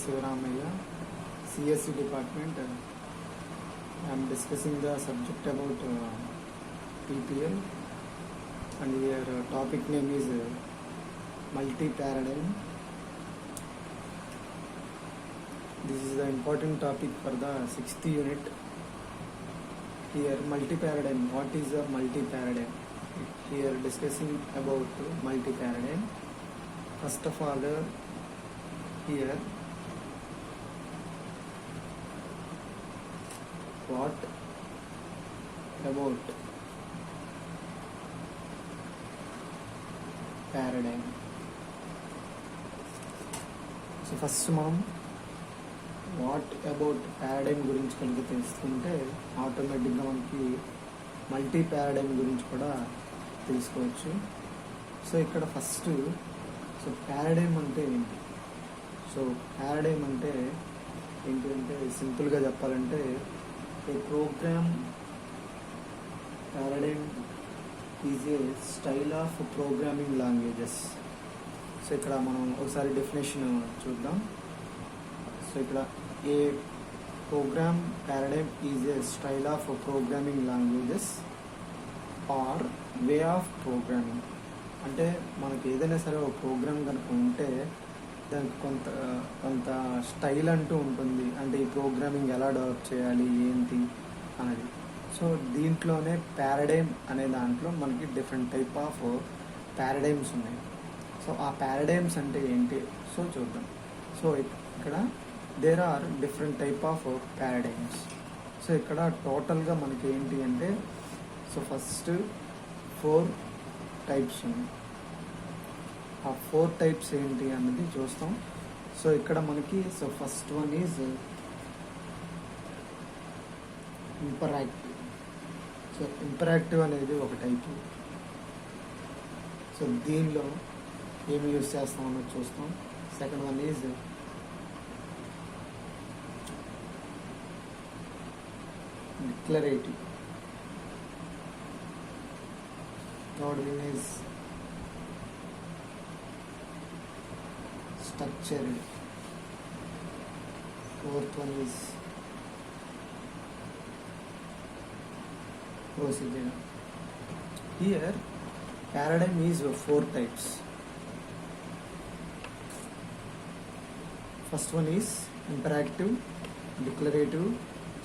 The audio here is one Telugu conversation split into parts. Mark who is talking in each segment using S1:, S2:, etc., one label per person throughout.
S1: Sivaramaya, CSE department. I am discussing the subject about PPL, and here topic name is multi-paradigm. This is the important topic for the 6th unit. Here multi-paradigm. What is a multi-paradigm? Here discussing about multi-paradigm. First of all, here what about paradigm? So first మనం వాట్ అబౌట్ పారాడైమ్ గురించి కనుక తెలుసుకుంటే ఆటోమేటిక్గా మనకి మల్టీ పారాడైమ్ గురించి కూడా తెలుసుకోవచ్చు. సో ఇక్కడ ఫస్ట్ పారాడైమ్ అంటే ఏంటి? సో పారాడైమ్ అంటే ఏంటి అంటే సింపుల్గా చెప్పాలంటే a program paradigm is a style of programming languages. So ఇక్కడ మనం ఒకసారి డెఫినేషన్ చూద్దాం. సో ఇక్కడ a program paradigm is a style of programming languages or way of programming. అంటే మనకి ఏదైనా సరే ఒక ప్రోగ్రామ్ కనుక ఉంటే దానికి కొంత స్టైల్ అంటూ ఉంటుంది. అంటే ఈ ప్రోగ్రామింగ్ ఎలా డెవలప్ చేయాలి ఏంటి అనేది. సో దీంట్లోనే పారాడైమ్ అనే దాంట్లో మనకి డిఫరెంట్ టైప్ ఆఫ్ పారాడైమ్స్ ఉన్నాయి. సో ఆ పారాడైమ్స్ అంటే ఏంటి సో చూద్దాం. సో ఇక్కడ there are different type of paradigms. So ఇక్కడ టోటల్గా మనకి ఏంటి అంటే సో ఫస్ట్ 4 టైప్స్ ఉన్నాయి. ఆ 4 టైప్స్ ఏంటి అన్నది చూస్తాం. సో ఇక్కడ మనకి so first one is imperative. So imperative అనేది ఒక టైపు. సో దీనిలో ఏమి యూజ్ చేస్తాం అన్నది చూస్తాం. Second one is declarative. Third one is structured. Fourth one is procedure. Here paradigm is 4 types. First one is imperative, declarative,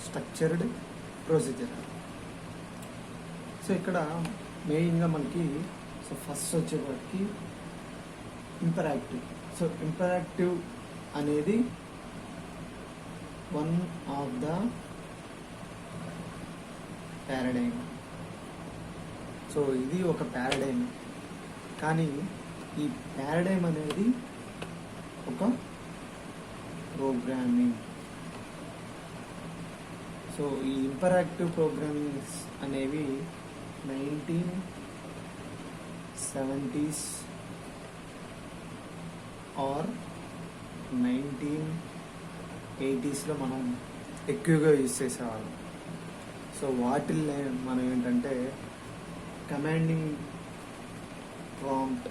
S1: structured, procedural. So ఇక్కడ మెయిన్గా మనకి సో ఫస్ట్ వచ్చేవాటికి ఇంపరాక్టివ్. సో ఇంపరాక్టివ్ అనేది one of the paradigm. So ఇది ఒక పారాడైమ్, కానీ ఈ పారాడైమ్ అనేది ఒక ప్రోగ్రామింగ్. సో ఈ ఇంపరాక్టివ్ ప్రోగ్రామింగ్స్ అనేవి 1970s ఆర్ 1980sలో మనం ఎక్కువగా యూజ్ చేసేవాళ్ళం. సో వాటిల్లో మనం ఏంటంటే కమాండింగ్ ప్రాంప్ట్లో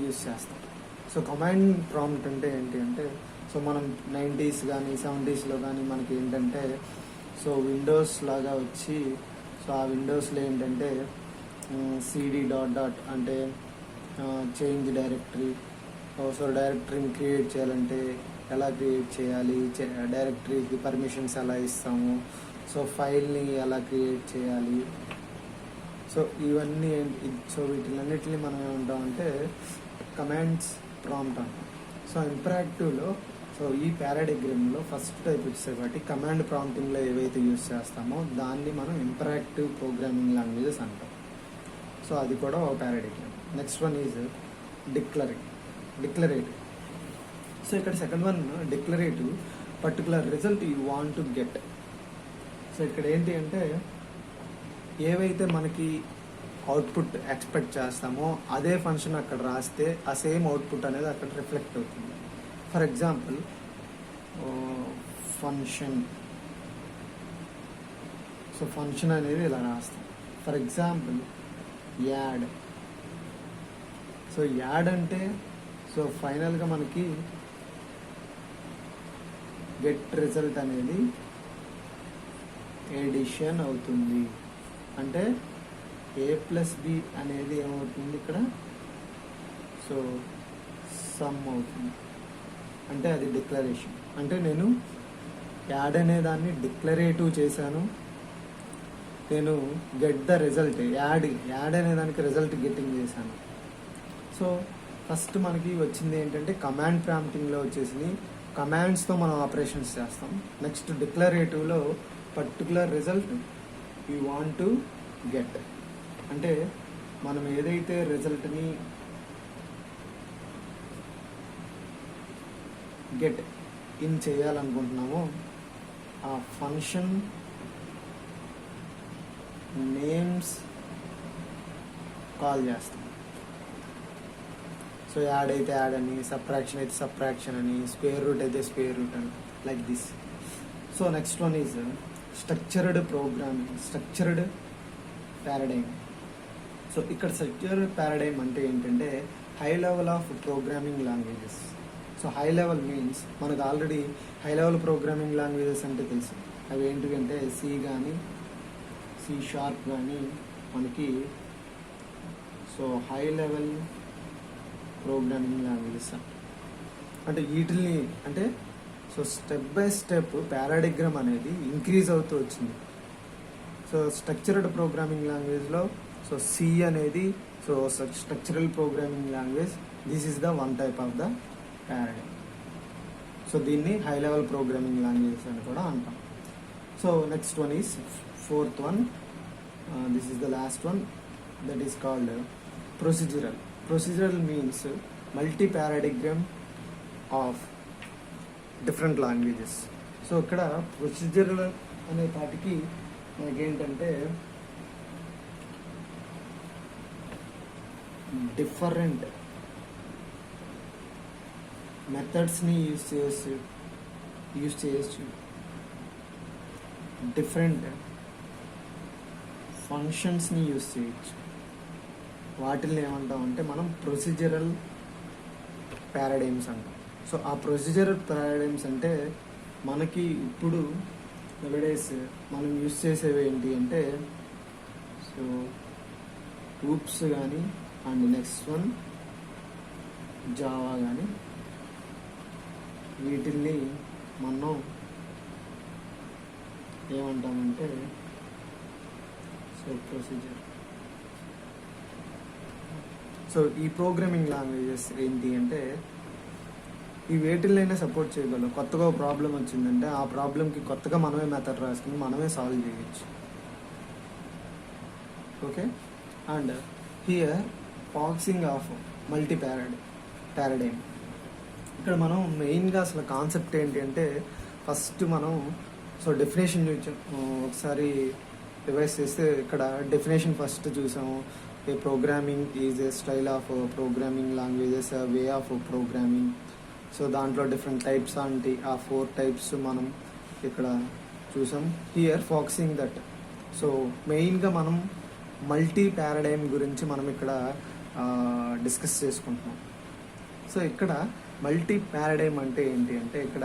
S1: యూజ్ చేస్తాం. సో కమాండింగ్ ప్రాంప్ట్ అంటే ఏంటి అంటే సో మనం 90s కానీ 70sలో కానీ మనకి ఏంటంటే సో విండోస్ లాగా వచ్చి సో ఆ విండోస్లో ఏంటంటే cd ... అంటే చేంజ్ డైరెక్టరీ. సో డైరెక్టరీని క్రియేట్ చేయాలంటే ఎలా క్రియేట్ చేయాలి, డైరెక్టరీకి పర్మిషన్స్ ఎలా ఇస్తాము, సో ఫైల్ని ఎలా క్రియేట్ చేయాలి. సో ఇవన్నీ సో వీటిలన్నిటిని మనం ఏమంటామంటే కమాండ్స్ ప్రాంప్ట్ అంటాం. సో ఇంపరాక్టివ్లో సో ఈ పారాడిగ్రామ్లో ఫస్ట్ టైప్ వచ్చేసరికి కమాండ్ ప్రాంప్టింగ్లో ఏవైతే యూజ్ చేస్తామో దాన్ని మనం ఇంపరాక్టివ్ ప్రోగ్రామింగ్ లాంగ్వేజెస్ అంటాం. సో అది కూడా ఒక paradigm. Next one is declarative. So ఇక్కడ second one declarative, particular result you want to get. So ఇక్కడ ఏంటి అంటే ఏవైతే మనకి అవుట్పుట్ ఎక్స్పెక్ట్ చేస్తామో అదే ఫంక్షన్ అక్కడ రాస్తే ఆ సేమ్ అవుట్పుట్ అనేది అక్కడ రిఫ్లెక్ట్ అవుతుంది. For example function. So function అనేది ఇలా రాస్తాం. For example add. So add అంటే సో ఫైనల్గా మనకి గెట్ రిజల్ట్ అనేది ఎడిషన్ అవుతుంది. అంటే A+B అనేది ఏమవుతుంది ఇక్కడ, సో సమ్ అవుతుంది. అంటే అది డిక్లరేషన్. అంటే నేను యాడ్ అనే దాన్ని డిక్లరేటివ్ చేశాను, నేను గెట్ ద రిజల్ట్ యాడ్ అనే దానికి రిజల్ట్ గెట్టింగ్ చేశాను. సో ఫస్ట్ మనకి వచ్చింది ఏంటంటే కమాండ్ ప్రాంప్టింగ్లో వచ్చేసి కమాండ్స్తో మనం ఆపరేషన్స్ చేస్తాం. నెక్స్ట్ డిక్లరేటివ్లో particular result you want to get. అంటే మనం ఏదైతే రిజల్ట్ని గెట్ ఇన్ చేయాలనుకుంటున్నామో ఆ ఫంక్షన్ నేమ్స్ కాల్ చేస్తాం. సో యాడ్ అయితే యాడ్ అని, సబ్ట్రాక్షన్ అయితే సబ్ట్రాక్షన్ అని, స్క్వేర్ రూట్ అయితే స్క్వేర్ రూట్ అని, like this. So next one is structured programming, structured paradigm. So ఇక్కడ స్ట్రక్చర్డ్ పారాడైమ్ అంటే ఏంటంటే high level of programming languages. So high level means మనకు already high level programming languages అంటే తెలుసు. అవి ఏంటికంటే సి కానీ C# కానీ మనకి so high level programming languages అంటే వీటిని అంటే సో స్టెప్ బై స్టెప్ పారాడిగ్రామ్ అనేది ఇంక్రీజ్ అవుతూ వచ్చింది. సో స్ట్రక్చర్డ్ ప్రోగ్రామింగ్ లాంగ్వేజ్లో సో సి అనేది so structural programming language, this is the one type of the paradigm. So దీన్ని హై లెవెల్ ప్రోగ్రామింగ్ లాంగ్వేజెస్ అని కూడా అంటాం. So next one is fourth one, this is the last one, that is called procedural. Procedural means multi paradigm of different languages. So ఇక్కడ ప్రొసీజరల్ అనే పాటికి మనకేంటంటే డిఫరెంట్ మెథడ్స్ని యూజ్ చేయొచ్చు, డిఫరెంట్ ఫంక్షన్స్ని యూజ్ చేయొచ్చు. వాటిని ఏమంటామంటే మనం ప్రొసీజరల్ పారాడైమ్స్ అంటాం. సో ఆ ప్రొసీజరల్ పారాడైమ్స్ అంటే మనకి ఇప్పుడు నవడేస్ మనం యూజ్ చేసేవి ఏంటి అంటే సో ఊప్స్ కానీ అండ్ నెక్స్ట్ వన్ జావా కానీ, వీటిల్ని మనం ఏమంటామంటే సో ప్రొసీజర్. సో ఈ ప్రోగ్రామింగ్ లాంగ్వేజెస్ ఏంటి అంటే ఈ వేటిల్నైనా సపోర్ట్ చేయగలరు. కొత్తగా ఒక ప్రాబ్లం వచ్చిందంటే ఆ ప్రాబ్లంకి కొత్తగా మనమే మెథడ్ రాసుకుని మనమే సాల్వ్ చేయొచ్చు. Okay, and here focusing of multi paradigm. ఇక్కడ మనం మెయిన్గా అసలు కాన్సెప్ట్ ఏంటి అంటే ఫస్ట్ మనం సో డెఫినేషన్ ఒకసారి రివైజ్ చేస్తే ఇక్కడ డెఫినేషన్ ఫస్ట్ చూసాము. A programming is a style of programming languages, way of programming. So దాంట్లో డిఫరెంట్ టైప్స్ అంటే ఆ 4 టైప్స్ మనం ఇక్కడ చూసాం. Here focusing that. సో మెయిన్గా మనం మల్టీ పారాడైమ్ గురించి మనం ఇక్కడ డిస్కస్ చేసుకుంటున్నాం. సో ఇక్కడ మల్టీ పారాడైమ్ అంటే ఏంటి అంటే ఇక్కడ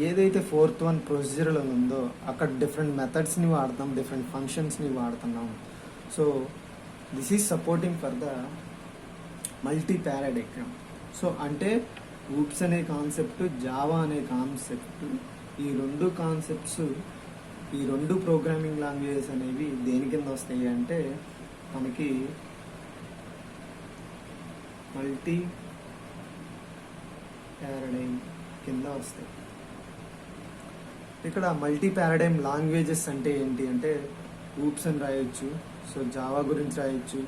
S1: ఏదైతే 4th వన్ ప్రొసీజరల్ ఉందో అక్కడ డిఫరెంట్ మెథడ్స్ని వాడతాం, డిఫరెంట్ ఫంక్షన్స్ని వాడుతున్నాం. So this is supporting for the multi paradigm. So అంటే ఊప్స్ అనే కాన్సెప్ట్, జావా అనే కాన్సెప్ట్, ఈ 2 కాన్సెప్ట్స్, ఈ 2 ప్రోగ్రామింగ్ లాంగ్వేజెస్ అనేవి దేని కింద వస్తాయి అంటే మనకి మల్టీ పారాడైమ్ కింద వస్తాయి. ఇక్కడ మల్టీ పారాడైమ్ లాంగ్వేజెస్ అంటే ఏంటి అంటే ఊప్స్ అని రాయొచ్చు, సో జావా గురించి రాయొచ్చు.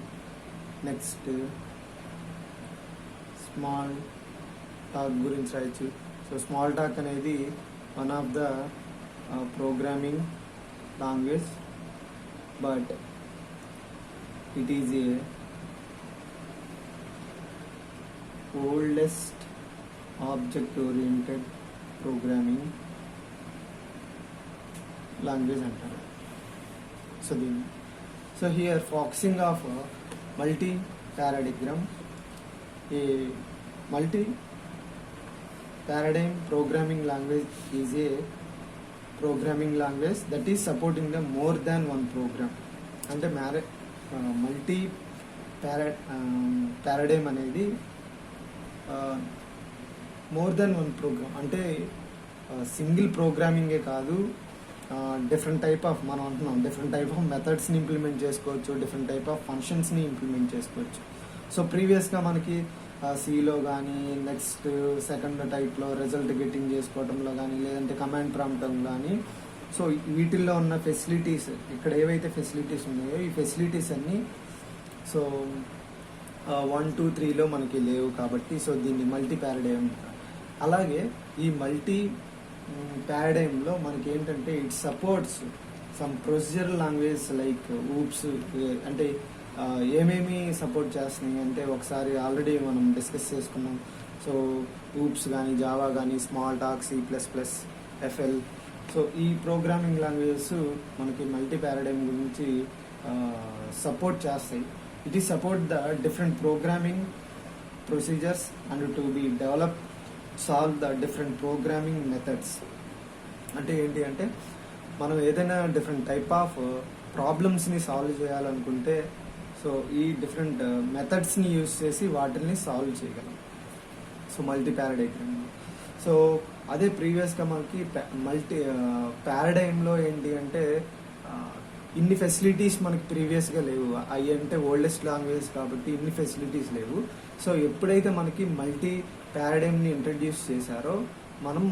S1: నెక్స్ట్ స్మాల్ టాక్ గురించి రాయొచ్చు. సో స్మాల్ టాక్ అనేది one of the programming language, but it is a oldest object oriented programming language అంటారు. సో దీన్ని so here focusing of multi paradigm. ఈ multi paradigm programming language is a programming language that is supporting the more than one program. అంటే మల్టీ పారాడైమ్ అనేది మోర్ దెన్ వన్ ప్రోగ్రామ్ అంటే సింగిల్ ప్రోగ్రామింగే కాదు, డిఫరెంట్ టైప్ ఆఫ్ మనం అంటున్నాం డిఫరెంట్ టైప్ ఆఫ్ మెథడ్స్ని ఇంప్లిమెంట్ చేసుకోవచ్చు, డిఫరెంట్ టైప్ ఆఫ్ ఫంక్షన్స్ని ఇంప్లిమెంట్ చేసుకోవచ్చు. సో ప్రీవియస్గా మనకి సిలో కానీ నెక్స్ట్ సెకండ్ టైప్లో రిజల్ట్ గెట్టింగ్ చేసుకోవడంలో కానీ లేదంటే కమాండ్ ప్రాంప్ట్ కానీ, సో వీటిల్లో ఉన్న ఫెసిలిటీస్ ఇక్కడ ఏవైతే ఫెసిలిటీస్ ఉన్నాయో ఈ ఫెసిలిటీస్ అన్నీ సో 1, 2, 3లో మనకి లేవు కాబట్టి సో దీన్ని మల్టీ పారాడైమ్. అలాగే ఈ మల్టీ పారాడైమ్లో మనకి ఏంటంటే it supports some procedural language like oops. అంటే ఏమేమి సపోర్ట్ చేస్తున్నాయి అంటే ఒకసారి ఆల్రెడీ మనం డిస్కస్ చేసుకున్నాం. సో ఊప్స్ కానీ జావా కానీ small talk, C++, FL. So ఈ ప్రోగ్రామింగ్ లాంగ్వేజెస్ మనకి మల్టీ పారాడైమ్ గురించి సపోర్ట్ చేస్తాయి. It is support the different programming procedures and to be develop solve the different programming methods. అంటే ఏంటి అంటే మనం ఏదైనా డిఫరెంట్ టైప్ ఆఫ్ ప్రాబ్లమ్స్ని సాల్వ్ చేయాలనుకుంటే సో ఈ డిఫరెంట్ మెథడ్స్ని యూజ్ చేసి వాటిని సాల్వ్ చేయగలం. So multi paradigm. సో అదే ప్రీవియస్గా మనకి మల్టీ పారాడైమ్లో ఏంటి అంటే ఇన్ని ఫెసిలిటీస్ మనకి ప్రీవియస్గా లేవు. అవి అంటే ఓల్డెస్ట్ లాంగ్వేజ్ కాబట్టి ఇన్ని ఫెసిలిటీస్ లేవు. సో ఎప్పుడైతే మనకి మల్టీ పారాడైమ్ని ఇంట్రడ్యూస్ చేశారో మనం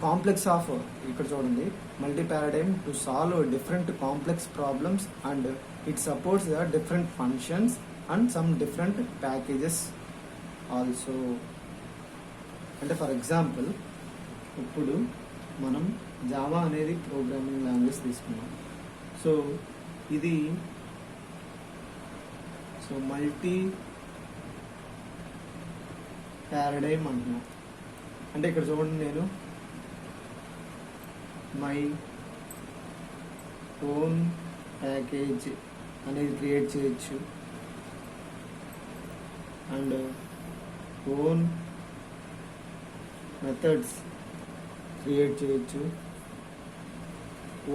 S1: కాంప్లెక్స్ ఆఫ్ ఇక్కడ చూడండి multi paradigm to solve different complex problems and it supports the different functions and some different packages also. అంటే ఫర్ ఎగ్జాంపుల్ ఇప్పుడు మనం జావా అనేది ప్రోగ్రామింగ్ లాంగ్వేజ్ తీసుకున్నాం. సో ఇది సో మల్టీ పారాడైమ్ అంటున్నాం. అంటే ఇక్కడ చూడండి నేను మై ఓన్ ప్యాకేజ్ అనేది క్రియేట్ చేయొచ్చు అండ్ ఓన్ మెథడ్స్ క్రియేట్ చేయొచ్చు,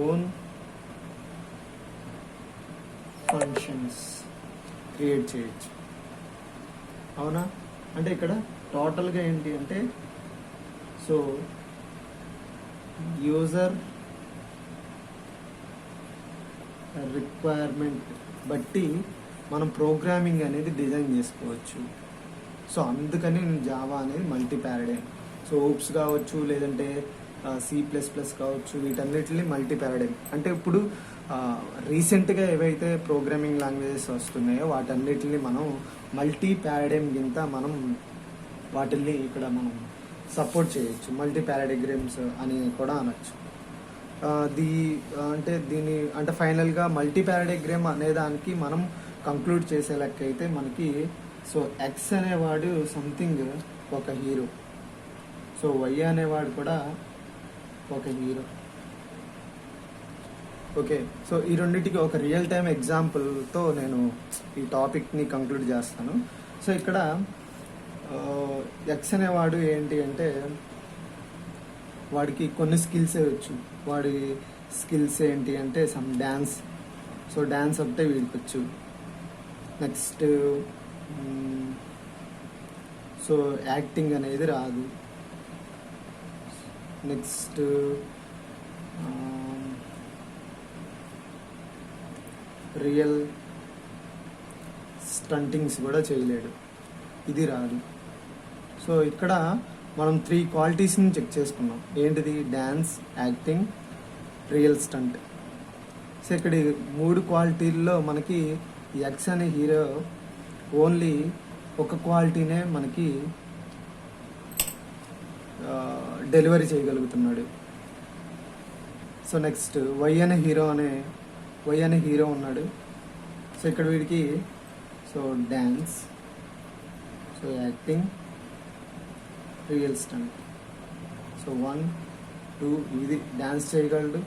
S1: ఓన్ ఫంక్షన్స్ క్రియేట్ చేయొచ్చు. అవునా? అంటే ఇక్కడ టోటల్గా ఏంటి అంటే సో యూజర్ రిక్వైర్మెంట్ బట్టి మనం ప్రోగ్రామింగ్ అనేది డిజైన్ చేసుకోవచ్చు. సో అందుకని నేను జావా అనేది మల్టీ పారాడైమ్. సో ఓప్స్ కావచ్చు లేదంటే C++ కావచ్చు, వీటన్నిటిని మల్టీ పారాడైమ్. అంటే ఇప్పుడు రీసెంట్గా ఏవైతే ప్రోగ్రామింగ్ లాంగ్వేజెస్ వస్తున్నాయో వాటన్నిటిని మనం మల్టీ పారాడైమ్ కింద మనం వాటిల్ని ఇక్కడ మనం సపోర్ట్ చేయొచ్చు. మల్టీ పారాడిగ్రామ్స్ అని కూడా అనొచ్చు. దీని అంటే ఫైనల్గా మల్టీ పారాడిగ్రామ్ అనే దానికి మనం కంక్లూడ్ చేసే లెక్క అయితే మనకి సో X అనేవాడు సంథింగ్ ఒక హీరో, సో Y అనేవాడు కూడా ఒక హీరో. ఓకే, సో ఈ రెండింటికి ఒక రియల్ టైమ్ ఎగ్జాంపుల్తో నేను ఈ టాపిక్ని కంక్లూడ్ చేస్తాను. సో ఇక్కడ X అనేవాడు ఏంటి అంటే వాడికి కొన్ని స్కిల్సే వచ్చు. వాడి స్కిల్స్ ఏంటి అంటే సమ్ డ్యాన్స్. సో డ్యాన్స్ ఒకటే వీడికి వచ్చు. నెక్స్ట్ సో యాక్టింగ్ అనేది రాదు. నెక్స్ట్ రియల్ స్టంటింగ్స్ కూడా చేయలేడు, ఇది రాదు. సో ఇక్కడ మనం 3 క్వాలిటీస్ని చెక్ చేసుకున్నాం. ఏంటిది? Dance, acting, real stunt. So ఇక్కడ 3 క్వాలిటీల్లో మనకి X అనే హీరో ఓన్లీ ఒక క్వాలిటీనే మనకి డెలివరీ చేయగలుగుతున్నాడు. సో నెక్స్ట్ వై అనే హీరో ఉన్నాడు. సో ఇక్కడ వీడికి so dance, so acting, real stunt. So 1, 2 ఇది డ్యాన్స్ చేయగలడు,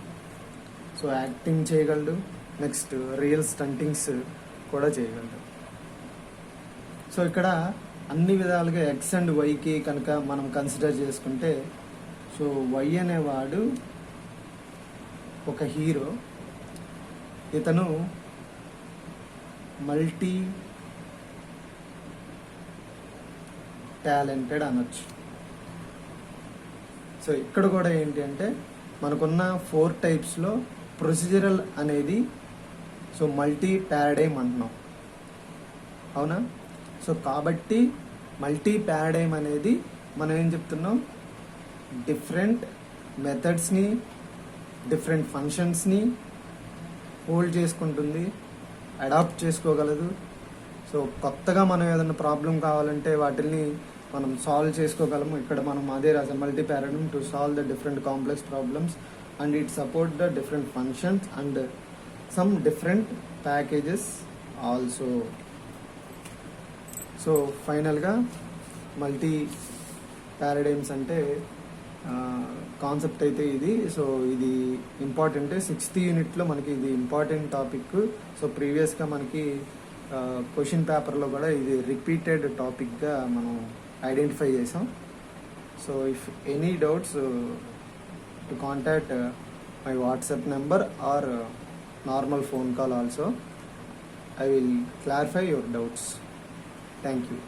S1: సో యాక్టింగ్ చేయగలడు, నెక్స్ట్ రియల్ స్టంటింగ్స్ కూడా చేయగలడు. సో ఇక్కడ అన్ని విధాలుగా ఎక్స్ అండ్ వైకి కనుక మనం కన్సిడర్ చేసుకుంటే, సో వై అనేవాడు ఒక హీరో. ఇతను మల్టీ టాలెంటెడ్ అనొచ్చు. సో ఇక్కడ కూడా ఏంటి అంటే మనకున్న 4 టైప్స్లో ప్రొసీజరల్ అనేది సో మల్టీ పారాడైమ్ అంటున్నాం, అవునా? సో కాబట్టి మల్టీ పారాడైమ్ అనేది మనం ఏం చెప్తున్నాం, డిఫరెంట్ మెథడ్స్ని డిఫరెంట్ ఫంక్షన్స్ని హోల్డ్ చేసుకుంటుంది, అడాప్ట్ చేసుకోగలదు. సో కొత్తగా మనం ఏదైనా ప్రాబ్లం కావాలంటే వాటిని మనం సాల్వ్ చేసుకోగలము. ఇక్కడ మనం అదే రాసాం, multi paradigm to solve the different complex problems and it support the different functions and some different packages also. So ఫైనల్గా మల్టీ పారాడైమ్స్ అంటే కాన్సెప్ట్ అయితే ఇది. సో ఇది ఇంపార్టెంట్, 6th యూనిట్లో మనకి ఇది ఇంపార్టెంట్ టాపిక్. సో ప్రీవియస్గా మనకి క్వశ్చన్ పేపర్లో కూడా ఇది రిపీటెడ్ టాపిక్గా మనం ఐడెంటిఫై చేసాం. So if any doubts to contact my WhatsApp number or normal phone call also. I will clarify your doubts. Thank you.